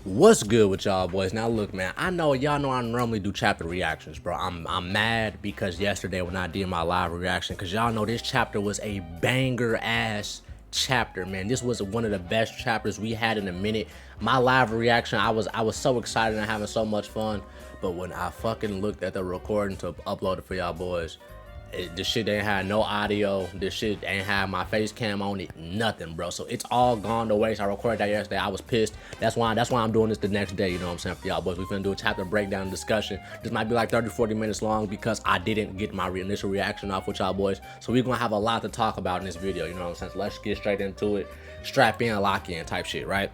What's good with y'all boys? Now look, man, I know y'all know I normally do chapter reactions, bro. I'm mad because yesterday when I did my live reaction, because y'all know this chapter was a banger ass chapter, man. This was one of the best chapters we had in a minute. My live reaction, I was so excited and having so much fun. But when I fucking looked at the recording to upload it for y'all boys, this shit ain't had no audio. This shit ain't had my face cam on it. Nothing, bro. So it's all gone to waste. I recorded that yesterday. I was pissed. That's why I'm doing this the next day. You know what I'm saying? For y'all boys, we finna do a chapter breakdown discussion. This might be like 30-40 minutes long because I didn't get my initial reaction off with y'all boys. So we're gonna have a lot to talk about in this video. You know what I'm saying? So let's get straight into it. Strap in, lock in type shit, right?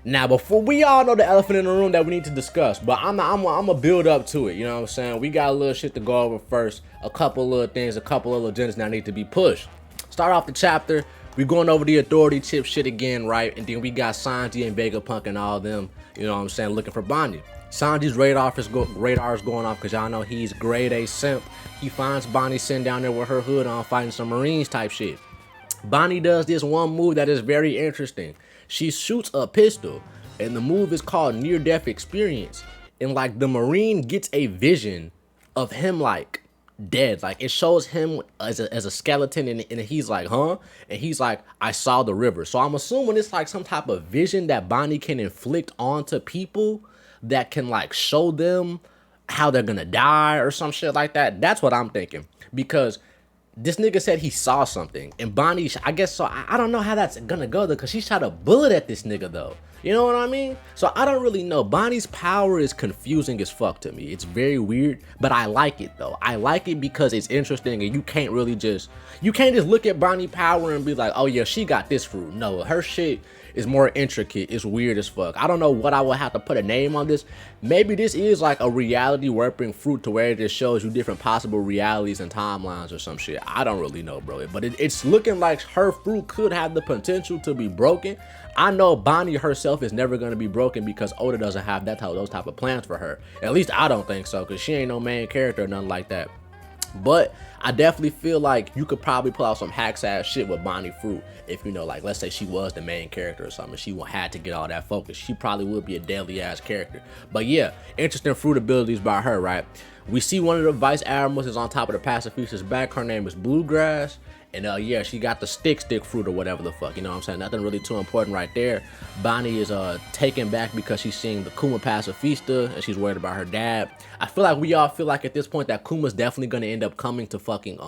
Now, before we all know the elephant in the room that we need to discuss, but I'm gonna build up to it. You know what I'm saying? We got a little shit to go over first. A couple little things, a couple little agendas that need to be pushed. Start off the chapter. We going over the authority chip shit again, right? And then we got Sanji and Vegapunk and all them. You know what I'm saying? Looking for Bonnie. Sanji's radar is going off because y'all know he's grade A simp. He finds Bonnie sitting down there with her hood on, fighting some Marines type shit. Bonnie does this one move that is very interesting. She shoots a pistol, and the move is called near-death experience. And like the Marine gets a vision of him like dead. Like it shows him as a skeleton, and he's like, huh? And he's like, I saw the river. So I'm assuming it's like some type of vision that Bonnie can inflict onto people that can like show them how they're gonna die or some shit like that. That's what I'm thinking. Because this nigga said he saw something, and Bonnie, I guess so. I don't know how that's gonna go though, because she shot a bullet at this nigga though. You know what I mean? So I don't really know. Bonnie's power is confusing as fuck to me. It's very weird, but I like it though. I like it because it's interesting, and you can't just look at Bonnie power and be like, oh yeah, she got this fruit. No, her shit is more intricate. It's weird as fuck. I don't know what I would have to put a name on this. Maybe this is like a reality warping fruit to where it just shows you different possible realities and timelines or some shit. I don't really know, bro. But it's looking like her fruit could have the potential to be broken. I know Bonnie herself is never going to be broken because Oda doesn't have those type of plans for her. At least I don't think so, because she ain't no main character or nothing like that. But I definitely feel like you could probably pull out some hacks ass shit with Bonnie Fruit if, you know, like let's say she was the main character or something. She had to get all that focus. She probably would be a deadly ass character. But yeah, interesting fruit abilities by her, right? We see one of the vice admirals is on top of the pacifista's back. Her name is Bluegrass. And yeah, she got the stick fruit or whatever the fuck, you know what I'm saying? Nothing really too important right there. Bonnie is taken back because she's seeing the Kuma pacifista and she's worried about her dad. I feel like we all feel like at this point that Kuma's definitely gonna end up coming to fucking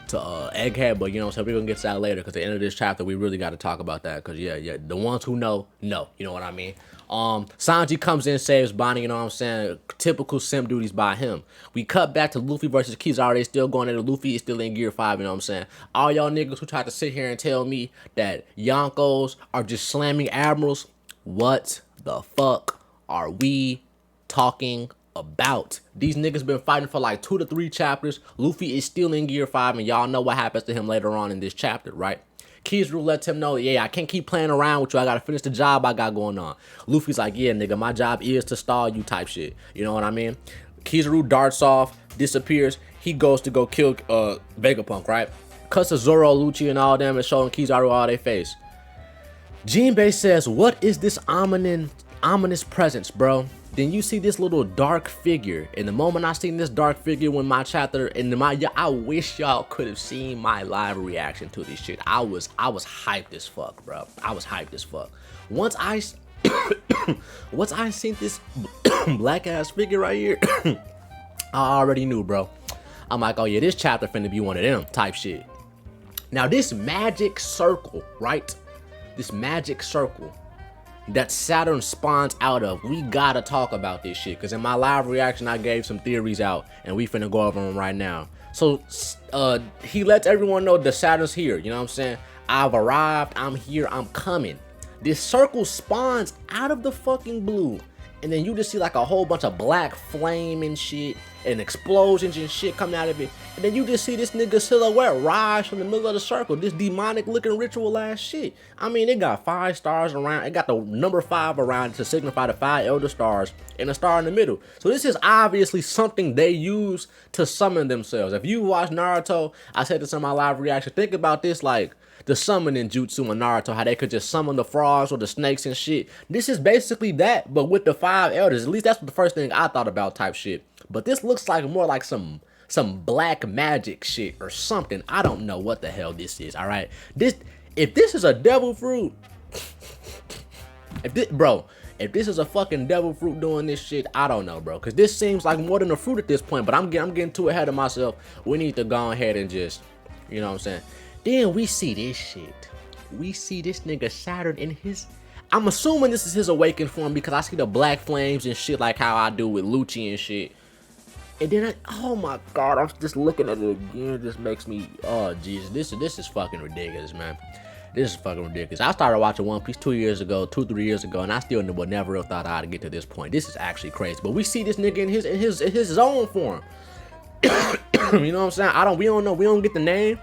Egghead, but you know what I'm saying, we're gonna get to that later because at the end of this chapter we really got to talk about that because yeah, the ones who know, you know what I mean. Sanji comes in, saves Bonnie, you know what I'm saying, typical simp duties by him. We cut back to Luffy versus Kizaru. They still going at it. Luffy is still in gear 5, you know what I'm saying. All y'all niggas who tried to sit here and tell me that Yonkos are just slamming admirals, what the fuck are we talking about? These niggas been fighting for like 2 to 3 chapters. Luffy is still in gear 5, and y'all know what happens to him later on in this chapter, right? Kizaru lets him know, yeah, I can't keep playing around with you. I gotta finish the job I got going on. Luffy's like, yeah, nigga, my job is to stall you type shit. You know what I mean? Kizaru darts off, disappears. He goes to go kill Vegapunk, right? Cuts to Zoro, Lucci, and all them and showing Kizaru all they face. Jinbei says, what is this ominous presence, bro? Then you see this little dark figure. And the moment I seen this dark figure when my chapter I wish y'all could have seen my live reaction to this shit. I was hyped as fuck, bro. I was hyped as fuck. Once I seen this black ass figure right here, I already knew, bro. I'm like, oh yeah, this chapter finna be one of them type shit. Now this magic circle, right? This magic circle that Saturn spawns out of, we gotta talk about this shit, because in my live reaction I gave some theories out and we finna go over them right now. So he lets everyone know that Saturn's here, you know what I'm saying? I've arrived, I'm here, I'm coming. This circle spawns out of the fucking blue, and then you just see like a whole bunch of black flame and shit and explosions and shit coming out of it, and then you just see this nigga silhouette rise from the middle of the circle, this demonic looking ritual ass shit. I mean, it got 5 stars around, it got the number 5 around to signify the 5 elder stars and a star in the middle. So this is obviously something they use to summon themselves. If you watch Naruto, I said this in my live reaction, think about this like the summoning jutsu in Naruto, how they could just summon the frogs or the snakes and shit. This is basically that, but with the 5 elders. At least that's what the first thing I thought about type shit. But this looks like more like some black magic shit or something. I don't know what the hell this is, all right? If this is a devil fruit, if this is a fucking devil fruit doing this shit, I don't know, bro. Because this seems like more than a fruit at this point. But I'm getting too ahead of myself. We need to go ahead and just, you know what I'm saying? Then we see this shit. We see this nigga Saturn in his... I'm assuming this is his awakened form because I see the black flames and shit like how I do with Lucci and shit. And then oh my god, I'm just looking at it again. It just makes me, oh Jesus, this is fucking ridiculous, man. This is fucking ridiculous. I started watching One Piece 3 years ago, and I still would never have thought I'd get to this point. This is actually crazy. But we see this nigga in his zone form. You know what I'm saying? We don't get the name.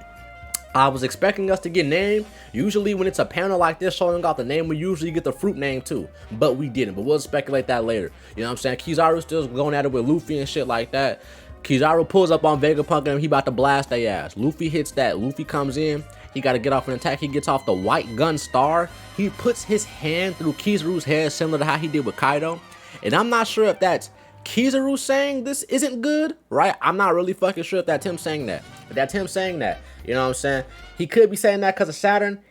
I was expecting us to get named. Usually when it's a panel like this showing off the name, we usually get the fruit name too. But we didn't. But we'll speculate that later. You know what I'm saying? Kizaru still going at it with Luffy and shit like that. Kizaru pulls up on Vegapunk and he about to blast their ass. Luffy hits that. Luffy comes in. He got to get off an attack. He gets off the white gun star. He puts his hand through Kizaru's head, similar to how he did with Kaido. And I'm not sure if that's Kizaru saying this isn't good, right? I'm not really fucking sure if that's him saying that. If that's him saying that, you know what I'm saying? He could be saying that because of Saturn.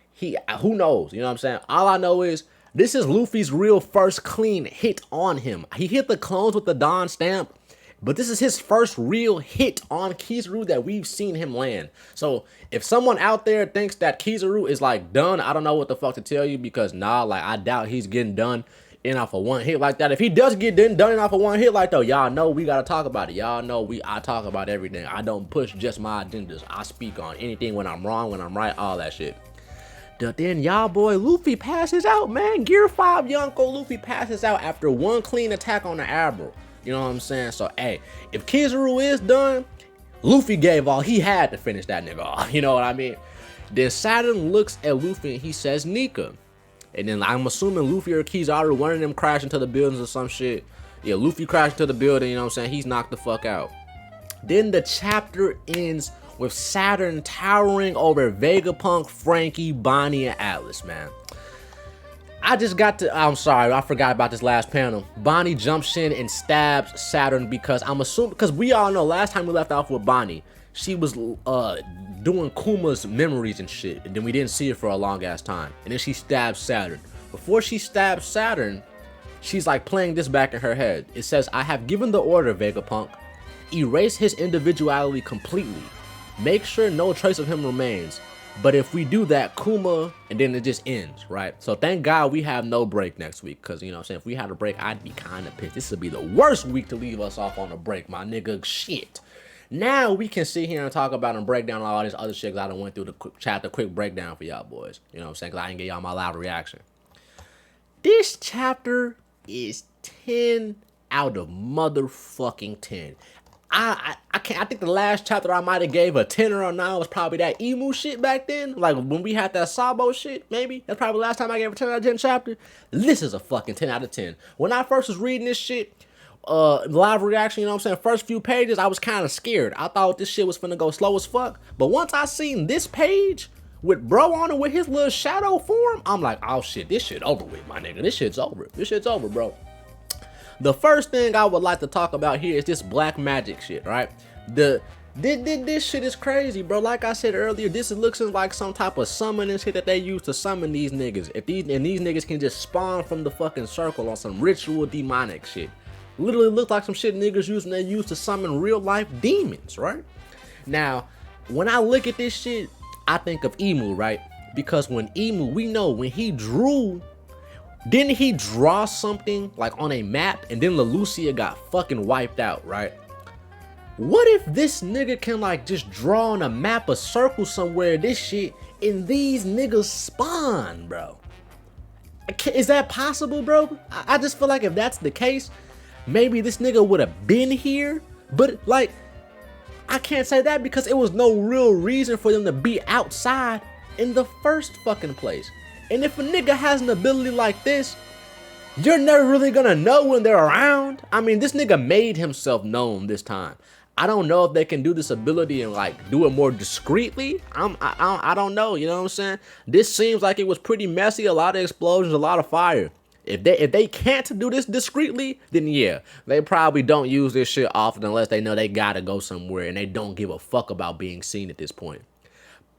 Who knows? You know what I'm saying? All I know is this is Luffy's real first clean hit on him. He hit the clones with the Dawn stamp. But this is his first real hit on Kizaru that we've seen him land. So if someone out there thinks that Kizaru is like done, I don't know what the fuck to tell you because nah, like I doubt he's getting done in off of one hit like that. If he does get done in off of one hit like though, y'all know we gotta talk about it. Y'all know I talk about everything. I don't push just my agendas. I speak on anything when I'm wrong, when I'm right, all that shit. But then y'all boy Luffy passes out, man. Gear 5 Yonko Luffy passes out after one clean attack on the Admiral. You know what I'm saying? So, hey, if Kizaru is done, Luffy gave all he had to finish that nigga off. You know what I mean? Then Saturn looks at Luffy and he says, Nika. And then I'm assuming Luffy or Kizaru, one of them crashed into the buildings or some shit. Yeah, Luffy crashed into the building, you know what I'm saying? He's knocked the fuck out. Then the chapter ends with Saturn towering over Vegapunk, Frankie, Bonnie, and Atlas, man. I'm sorry, I forgot about this last panel. Bonnie jumps in and stabs Saturn because we all know last time we left off with Bonnie, she was doing Kuma's memories and shit, and then we didn't see her for a long ass time. And then she stabs Saturn. Before she stabs Saturn, she's like playing this back in her head. It says, I have given the order, Vegapunk. Erase his individuality completely. Make sure no trace of him remains. But if we do that, Kuma, and then it just ends, right? So thank God we have no break next week. Because, you know what I'm saying, if we had a break, I'd be kind of pissed. This would be the worst week to leave us off on a break, my nigga. Shit. Now we can sit here and talk about and break down all this other shit. Because I done went through the quick breakdown for y'all boys. You know what I'm saying? Because I didn't get y'all my live reaction. This chapter is 10 out of motherfucking 10. I think the last chapter I might have gave a 10 or a 9 was probably that emu shit back then. Like when we had that Sabo shit, maybe. That's probably the last time I gave a 10 out of 10 chapter. This is a fucking 10 out of 10. When I first was reading this shit, live reaction, you know what I'm saying? First few pages, I was kind of scared. I thought this shit was finna go slow as fuck. But once I seen this page with bro on it with his little shadow form, I'm like, oh shit, this shit over with, my nigga. This shit's over. This shit's over, bro. The first thing I would like to talk about here is this black magic shit, right? This shit is crazy, bro. Like I said earlier, this looks like some type of summoning shit that they use to summon these niggas. These niggas can just spawn from the fucking circle on some ritual demonic shit. Literally looks like some shit niggas use to summon real life demons, right? Now, when I look at this shit, I think of Emu, right? Because when Emu, we know when he drew, didn't he draw something like on a map and then Leloucia got fucking wiped out, right? What if this nigga can like just draw on a map a circle somewhere, this shit, and these niggas spawn, bro? Is that possible, bro? I just feel like if that's the case, maybe this nigga would have been here, but like, I can't say that because it was no real reason for them to be outside in the first fucking place. And if a nigga has an ability like this, you're never really gonna know when they're around. I mean, this nigga made himself known this time. I don't know if they can do this ability and like do it more discreetly. I don't know. You know what I'm saying? This seems like it was pretty messy. A lot of explosions, a lot of fire. If they can't do this discreetly, then yeah, they probably don't use this shit often unless they know they gotta go somewhere and they don't give a fuck about being seen at this point.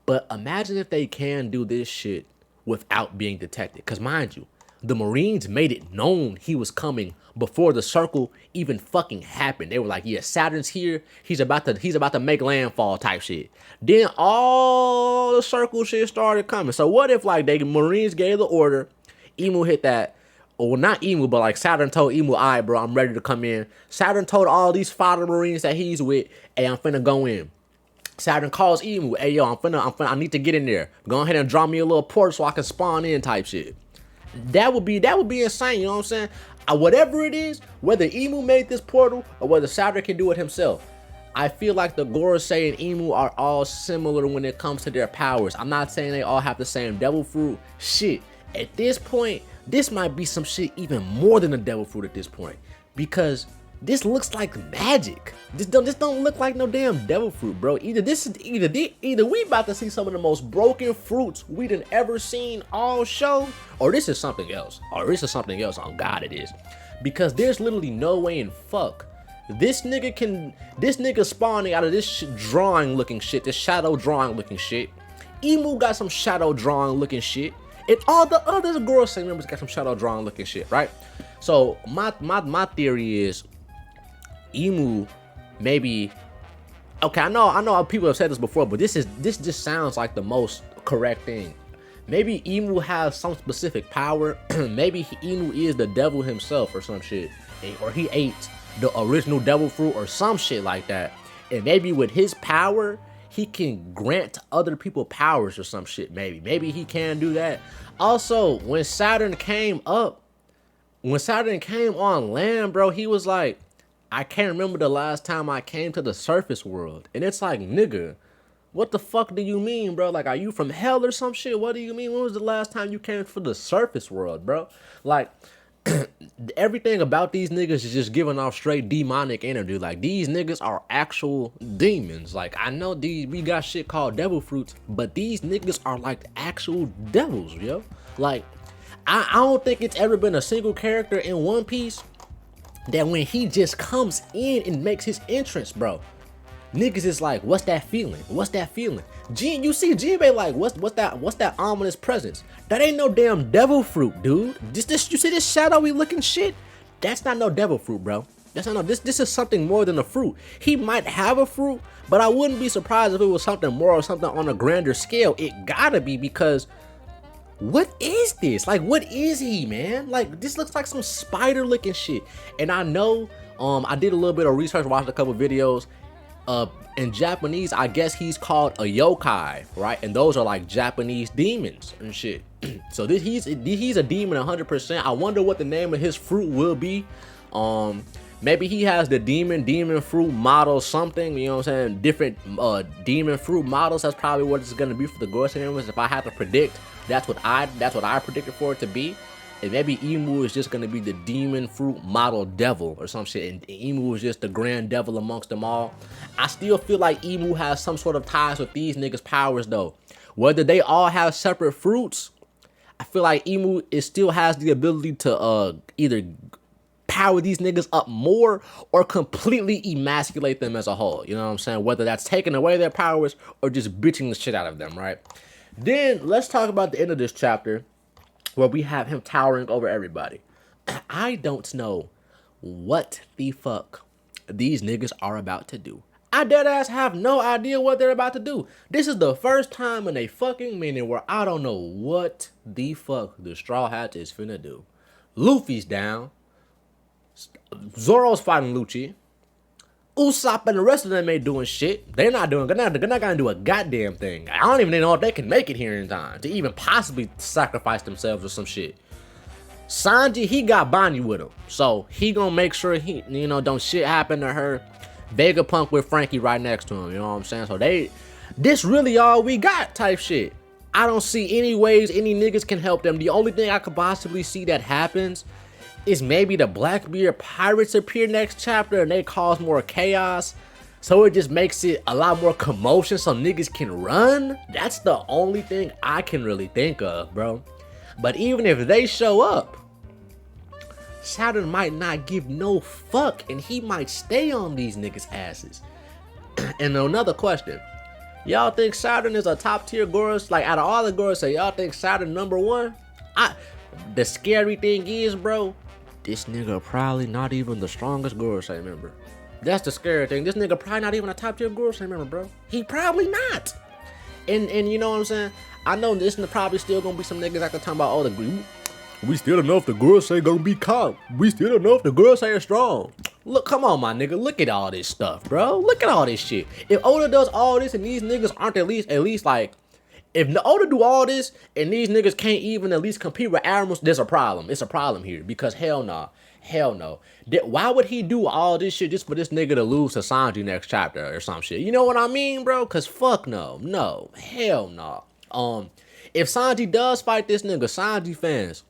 But imagine if they can do this shit without being detected. Because mind you, the Marines made it known he was coming before the circle even fucking happened. They were like, yeah, Saturn's here. He's about to make landfall type shit. Then all the circle shit started coming. So what if like the Marines gave the order, Emu hit that, or not Emu, but like Saturn told Emu, all right, bro, I'm ready to come in. Saturn told all these fighter Marines that he's with, hey, I'm finna go in. Saturn calls Emu, hey yo, I need to get in there. Go ahead and draw me a little port so I can spawn in type shit. That would be insane, you know what I'm saying? Whatever it is, whether Emu made this portal or whether Saturn can do it himself, I feel like the Gorosei and Emu are all similar when it comes to their powers. I'm not saying they all have the same devil fruit. Shit, at this point, this might be some shit even more than a devil fruit at this point, because this looks like magic. This don't look like no damn devil fruit, bro. Either we about to see some of the most broken fruits we done ever seen all show, or this is something else. Or this is something else. On God, it is, because there's literally no way in fuck this nigga spawning out of this drawing looking shit, this shadow drawing looking shit. Emu got some shadow drawing looking shit. And all the other Gorosei members got some shadow drawing looking shit, right? So my theory is Emu maybe, okay, I know people have said this before, but this just sounds like the most correct thing. Maybe Emu has some specific power. Maybe Emu is the devil himself or some shit, or he ate the original devil fruit or some shit like that. And maybe with his power, he can grant other people powers or some shit. Maybe he can do that. Also, when Saturn came on land, bro, he was like, I can't remember the last time I came to the surface world. And it's like, nigga, what the fuck do you mean, bro? Like, are you from hell or some shit? What do you mean? When was the last time you came to the surface world, bro? Like, everything about these niggas is just giving off straight demonic energy. Like, these niggas are actual demons. Like, I know we got shit called devil fruits, but these niggas are like actual devils, yo. Like, I don't think it's ever been a single character in One Piece that when he just comes in and makes his entrance, bro, niggas is like, what's that feeling? What's that feeling? You see Jinbei like, what's that ominous presence? That ain't no damn devil fruit, dude. You see this shadowy looking shit? That's not no devil fruit, bro. That's not no, this is something more than a fruit. He might have a fruit, but I wouldn't be surprised if it was something more or something on a grander scale. It gotta be, because what is this? Like, what is he, man? Like, this looks like some spider looking shit. And I know, I did a little bit of research, watched a couple videos. In Japanese, I guess he's called a yokai, right? And those are like Japanese demons and shit. So he's a demon 100%. I wonder what the name of his fruit will be. Maybe he has the demon fruit model something, you know what I'm saying? Different demon fruit models. That's probably what it's gonna be for the Gorosei members. If I had to predict, that's what I predicted for it to be. And maybe Emu is just gonna be the demon fruit model devil or some shit, and Emu is just the grand devil amongst them all. I still feel like Emu has some sort of ties with these niggas' powers though. Whether they all have separate fruits, I feel like Emu still has the ability to either power these niggas up more or completely emasculate them as a whole. You know what I'm saying? Whether that's taking away their powers or just bitching the shit out of them, right? Then let's talk about the end of this chapter, where we have him towering over everybody. I don't know what the fuck these niggas are about to do. I deadass have no idea what they're about to do. This is the first time in a fucking minute where I don't know what the fuck the Straw Hats is finna do. Luffy's down. Zoro's fighting Lucci. Usopp and the rest of them ain't doing shit. They're not gonna do a goddamn thing. I don't even know if they can make it here in time to even possibly sacrifice themselves or some shit. Sanji, he got Bonnie with him, so he gonna make sure he, don't shit happen to her. Vegapunk with Frankie right next to him, you know what I'm saying? So this really all we got type shit. I don't see any ways any niggas can help them. The only thing I could possibly see that happens is maybe the Blackbeard pirates appear next chapter and they cause more chaos. So it just makes it a lot more commotion so niggas can run. That's the only thing I can really think of, bro. But even if they show up, Saturn might not give no fuck and he might stay on these niggas' asses. And another question. Y'all think Saturn is a top tier Gorosei? Like out of all the Gorosei, y'all think Saturn number one? The scary thing is, bro, this nigga probably not even the strongest Gorosei member. That's the scary thing. This nigga probably not even a top tier Gorosei member, bro. He probably not. And you know what I'm saying? I know this probably still gonna be some niggas out there talking about, oh, we still don't know if the Gorosei gonna be caught. We still don't know if the Gorosei are strong. Look, come on, my nigga. Look at all this stuff, bro. Look at all this shit. If Oda does all this and these niggas aren't at least like, if the Oda do all this and these niggas can't even at least compete with Admirals, there's a problem. It's a problem here because hell no. Hell no. Why would he do all this shit just for this nigga to lose to Sanji next chapter or some shit? You know what I mean, bro? Cause fuck no. No. Hell no. If Sanji does fight this nigga, Sanji fans,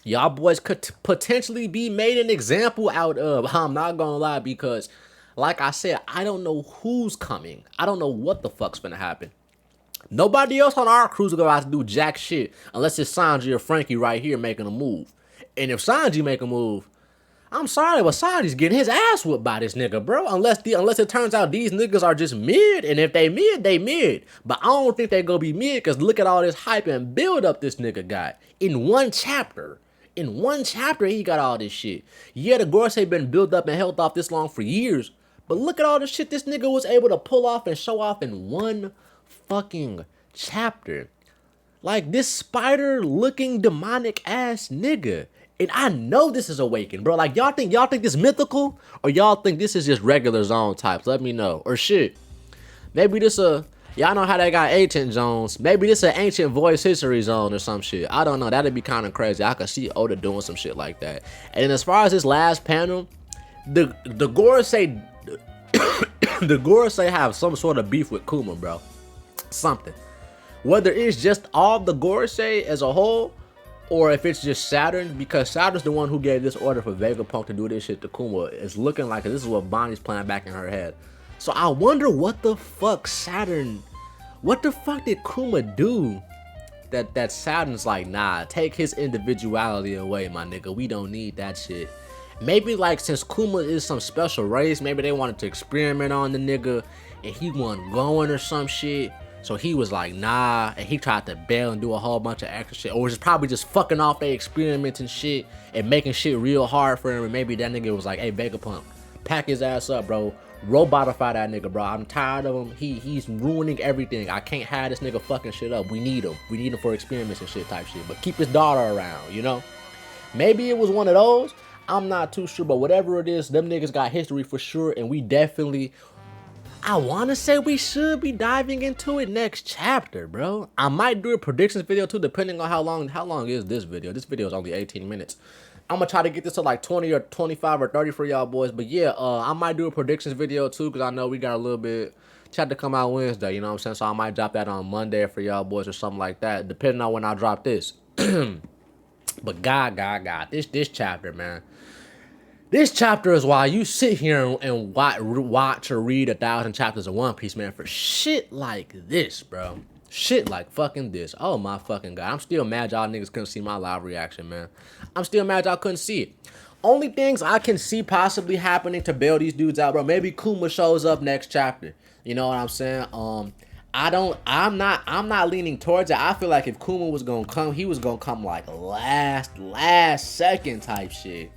y'all boys could potentially be made an example out of. I'm not gonna lie, because like I said, I don't know who's coming. I don't know what the fuck's gonna happen. Nobody else on our crew's gonna have to do jack shit unless it's Sanji or Frankie right here making a move. And if Sanji make a move, I'm sorry, but Sanji's getting his ass whooped by this nigga, bro. Unless it turns out these niggas are just mid, and if they mid, they mid. But I don't think they gonna be mid, because look at all this hype and build up this nigga got. In one chapter, he got all this shit. Yeah, the Gorosei been built up and held off this long for years, but look at all the shit this nigga was able to pull off and show off in one fucking chapter. Like this spider-looking demonic ass nigga. And I know this is Awakened, bro. Like y'all think this mythical, or y'all think this is just regular zone types? Let me know. Or shit, maybe this y'all know how they got ancient zones. Maybe this an ancient voice history zone or some shit. I don't know. That'd be kind of crazy. I could see Oda doing some shit like that. And then as far as this last panel, the Gorosei, the Gorosei have some sort of beef with Kuma, bro. Something. Whether it's just all the Gorosei as a whole, or if it's just Saturn, because Saturn's the one who gave this order for Vegapunk to do this shit to Kuma. It's looking like this is what Bonnie's planning back in her head. So I wonder what the fuck did Kuma do that Saturn's like, nah, take his individuality away, my nigga. We don't need that shit. Maybe like since Kuma is some special race, maybe they wanted to experiment on the nigga and he wasn't going or some shit. So he was like, nah, and he tried to bail and do a whole bunch of extra shit. Or was probably just fucking off their experiments and shit and making shit real hard for him. And maybe that nigga was like, hey, Vegapunk, pack his ass up, bro. Robotify that nigga, bro. I'm tired of him. He's ruining everything. I can't have this nigga fucking shit up. We need him. We need him for experiments and shit type shit. But keep his daughter around, you know? Maybe it was one of those. I'm not too sure. But whatever it is, them niggas got history for sure. And we definitely... I want to say we should be diving into it next chapter, bro. I might do a predictions video too, depending on how long is this video. This video is only 18 minutes. I'm going to try to get this to like 20 or 25 or 30 for y'all boys. But yeah, I might do a predictions video too, because I know we got a little bit chapter come out Wednesday, you know what I'm saying? So I might drop that on Monday for y'all boys or something like that, depending on when I drop this. But God, this chapter, man. This chapter is why you sit here and watch or read 1,000 chapters of One Piece, man, for shit like this, bro. Shit like fucking this. Oh my fucking God. I'm still mad y'all niggas couldn't see my live reaction, man. I'm still mad y'all couldn't see it. Only things I can see possibly happening to bail these dudes out, bro. Maybe Kuma shows up next chapter. You know what I'm saying? I'm not leaning towards it. I feel like if Kuma was gonna come, he was gonna come like last second type shit.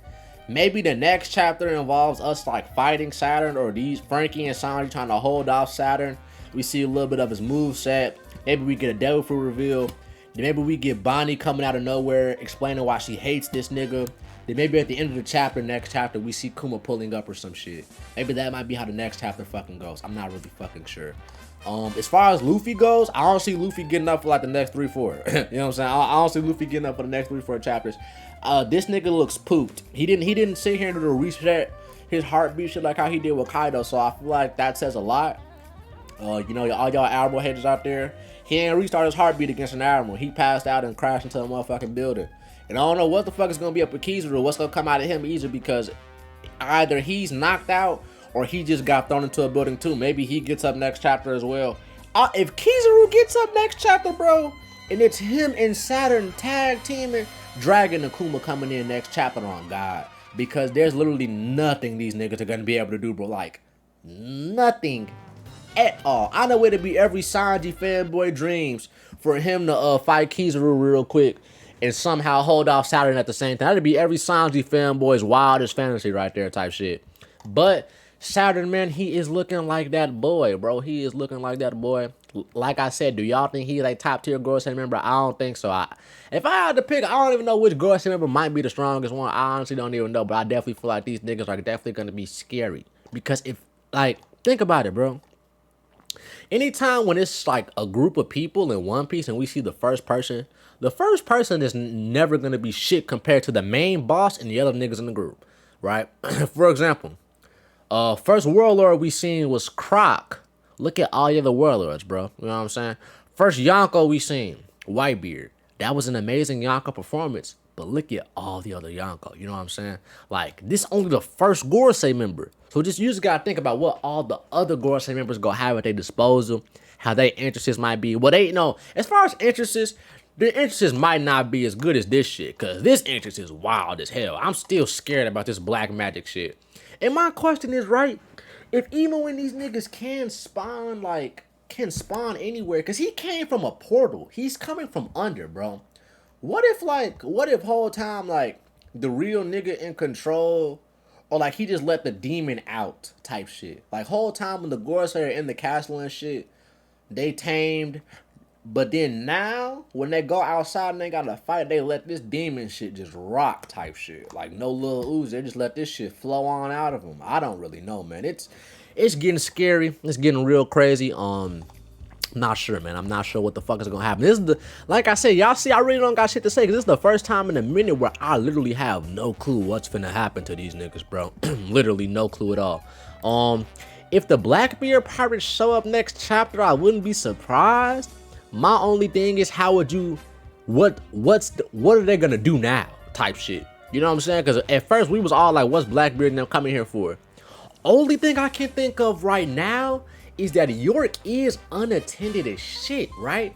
Maybe the next chapter involves us like fighting Saturn, or these Frankie and Sanji trying to hold off Saturn. We see a little bit of his moveset. Maybe we get a Devil Fruit reveal. Then maybe we get Bonnie coming out of nowhere explaining why she hates this nigga. Then maybe at the end of the chapter, next chapter, we see Kuma pulling up or some shit. Maybe that might be how the next chapter fucking goes. I'm not really fucking sure. As far as Luffy goes, I don't see Luffy getting up for like the next 3-4. You know what I'm saying? I don't see Luffy getting up for the next 3-4 chapters. This nigga looks pooped. He didn't sit here and do the reset his heartbeat shit like how he did with Kaido. So I feel like that says a lot. You know, all y'all Admiral haters out there, he ain't restart his heartbeat against an Admiral. He passed out and crashed into a motherfucking building. And I don't know what the fuck is gonna be up with Kizaru, what's gonna come out of him either, because either he's knocked out or he just got thrown into a building too. Maybe he gets up next chapter as well. If Kizaru gets up next chapter, bro, and it's him and Saturn tag teaming, Dragon and Kuma coming in next chapter on God. Because there's literally nothing these niggas are gonna be able to do, bro. Like, nothing at all. I know it'd be every Sanji fanboy dreams for him to fight Kizaru real quick and somehow hold off Saturn at the same time. That'd be every Sanji fanboy's wildest fantasy right there type shit. But Saturn, man, he is looking like that boy, bro. He is looking like that boy. Like I said, do y'all think he's like top tier Gorosei member? I don't think so. If I had to pick, I don't even know which Gorosei member might be the strongest one. I honestly don't even know, but I definitely feel like these niggas are definitely gonna be scary. Because if, like, think about it, bro. Anytime when it's like a group of people in One Piece and we see the first person is never gonna be shit compared to the main boss and the other niggas in the group, right? For example, first warlord we seen was Croc. Look at all the other warlords, bro. You know what I'm saying? First Yonko we seen, Whitebeard. That was an amazing Yonko performance. But look at all the other Yonko. You know what I'm saying? Like, this only the first Gorosei member. So you just gotta think about what all the other Gorosei members gonna have at their disposal, how their interests might be. Well, they, you know, as far as interests, their interests might not be as good as this shit. Cause this interest is wild as hell. I'm still scared about this black magic shit. And my question is, right, if even when these niggas can spawn anywhere, cause he came from a portal. He's coming from under, bro. What if whole time, like, the real nigga in control, or like he just let the demon out type shit. Like, whole time when the Gorosei are in the castle and shit, they tamed, but then now, when they go outside and they gotta fight, they let this demon shit just rock type shit. Like, no little ooze, they just let this shit flow on out of them. I don't really know, man. It's getting scary. It's getting real crazy. Not sure, man. I'm not sure what the fuck is gonna happen. This is like I said, y'all see, I really don't got shit to say, because this is the first time in a minute where I literally have no clue what's finna happen to these niggas, bro. Literally no clue at all. If the Blackbeard pirates show up next chapter, I wouldn't be surprised. My only thing is, how would you, what are they gonna do now type shit? You know what I'm saying? Because at first we was all like, what's Blackbeard and them coming here for? Only thing I can think of right now is that York is unattended as shit, right?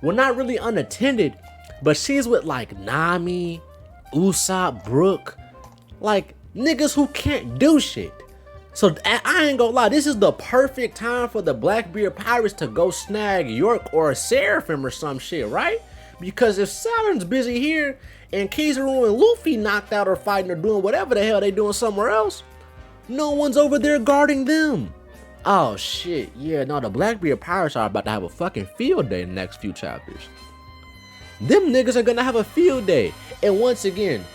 Well, not really unattended, but she's with like Nami, Usopp, Brook, like niggas who can't do shit. So I ain't gonna lie, this is the perfect time for the Blackbeard pirates to go snag York or Seraphim or some shit, right? Because if Saturn's busy here and Kizaru and Luffy knocked out or fighting or doing whatever the hell they doing somewhere else, no one's over there guarding them. Oh shit, yeah, no, the Blackbeard pirates are about to have a fucking field day in the next few chapters. Them niggas are gonna have a field day. And once again,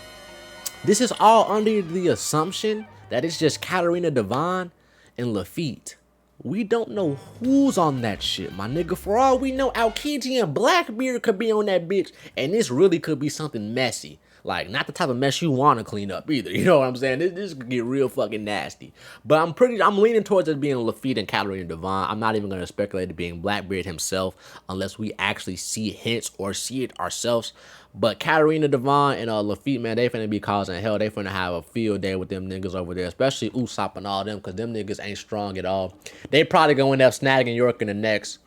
this is all under the assumption that it's just Katarina Devon and Lafitte. We don't know who's on that shit, my nigga. For all we know, Aokiji and Blackbeard could be on that bitch, and this really could be something messy. Like, not the type of mess you want to clean up either. You know what I'm saying? This could get real fucking nasty. But I'm leaning towards it being Lafitte and Katarina Devon. I'm not even going to speculate it being Blackbeard himself unless we actually see hints or see it ourselves. But Katarina Devon and Lafitte, man, they finna be causing hell. They finna have a field day with them niggas over there, especially Usopp and all them, because them niggas ain't strong at all. They probably gonna end up snagging York in the next.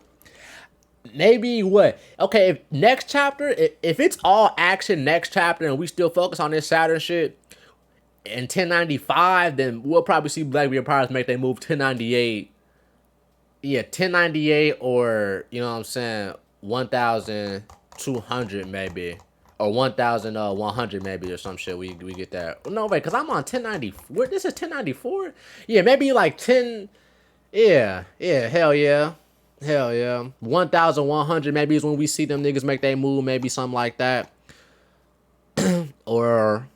Maybe what? Okay, if next chapter, if it's all action next chapter and we still focus on this Saturn shit in 1095, then we'll probably see Blackbeard Pirates make their move 1098. Yeah, 1098 or, you know what I'm saying, 1200 maybe. Or 1100 maybe or some shit. We get that. No, wait, because I'm on 1094. This is 1094? Yeah, maybe like 10. Yeah, hell yeah. Hell yeah. 1100 maybe is when we see them niggas make their move, maybe something like that. Or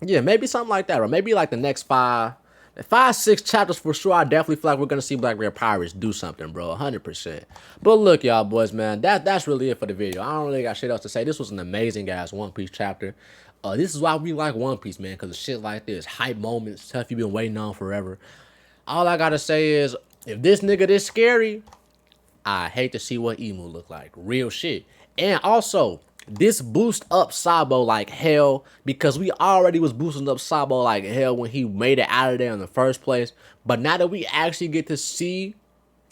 yeah, maybe something like that. Or maybe like the next 6 chapters for sure. I definitely feel like we're gonna see Blackbeard Pirates do something, bro. 100%. But look, y'all boys, man, that's really it for the video. I don't really got shit else to say. This was an amazing ass One Piece chapter. This is why we like One Piece, man, because of shit like this. Hype moments, stuff you've been waiting on forever. All I gotta say is, if this nigga this scary, I hate to see what Emu look like. Real shit. And also, this boost up Sabo like hell because we already was boosting up Sabo like hell when he made it out of there in the first place. But now that we actually get to see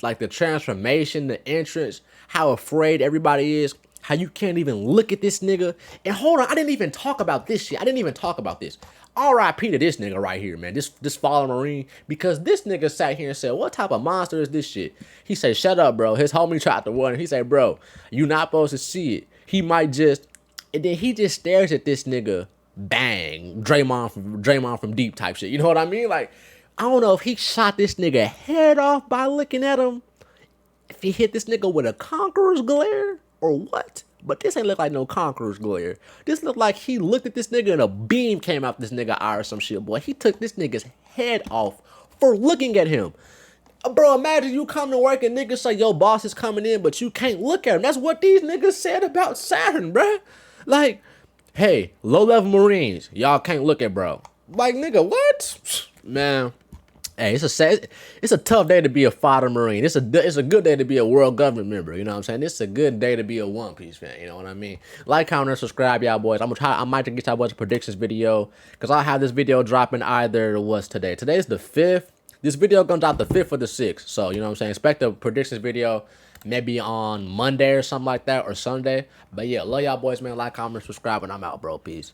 like the transformation, the entrance, how afraid everybody is, how you can't even look at this nigga. And hold on, I didn't even talk about this shit. I didn't even talk about this. R.I.P. to this nigga right here, man. This fallen Marine. Because this nigga sat here and said, what type of monster is this shit? He said, shut up, bro. His homie tried to warn him. He said, bro, you not supposed to see it. He might just... And then he just stares at this nigga. Bang. Draymond from Deep type shit. You know what I mean? Like, I don't know if he shot this nigga head off by looking at him. If he hit this nigga with a Conqueror's glare or what. But this ain't look like no Conqueror's glare. This look like he looked at this nigga and a beam came out this nigga eye or some shit, boy. He took this nigga's head off for looking at him. Bro, imagine you come to work and niggas say your boss is coming in, but you can't look at him. That's what these niggas said about Saturn, bro. Like, hey, low-level Marines, y'all can't look at bro. Like, nigga, what? Man. Hey, it's a tough day to be a fodder Marine. It's a good day to be a world government member. You know what I'm saying? It's a good day to be a One Piece fan. You know what I mean? Like, comment, and subscribe, y'all boys. I might get y'all boys a predictions video because I'll have this video dropping either what's today. Today's the 5th. This video gonna drop the 5th or the 6th. So you know what I'm saying? Expect a predictions video maybe on Monday or something like that or Sunday. But yeah, love y'all boys, man. Like, comment, subscribe, and I'm out, bro. Peace.